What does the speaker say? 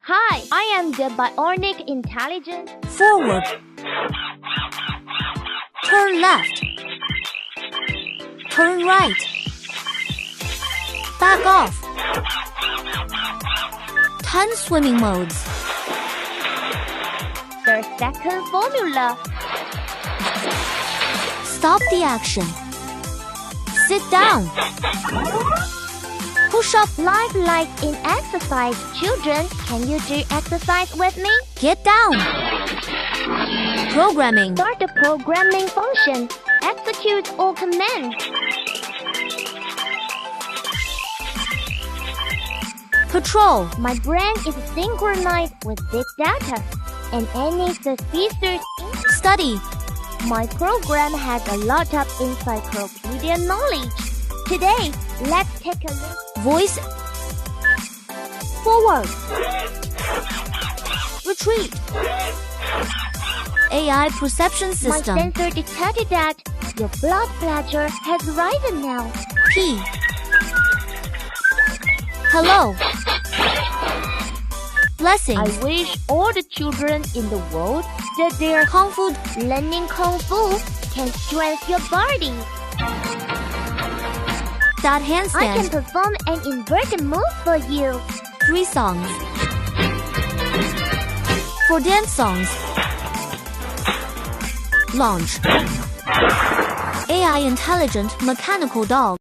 Hi, I am the bionic intelligence. Forward. Turn left. Turn right. Back off. 10 swimming modes. The second formula. Stop the action. Sit down. Push up. Life like in exercise. Children, can you do exercise with me? Get down. Programming. Start the programming function. Execute all commands. Patrol. My brain is synchronized with big data and any suspicious. Study. My program has a lot of encyclopedia knowledge. Today, let's take a look. Voice. Forward. Retreat. AI perception system. My sensor detected that your blood pressure has risen now. P. Hello. Blessings. I wish all the children in the world that their Kung Fu. learning Kung Fu can strengthen your body. That I can handstand. perform an inverted move for you. 3 songs. For dance songs. Launch. AI intelligent mechanical dog.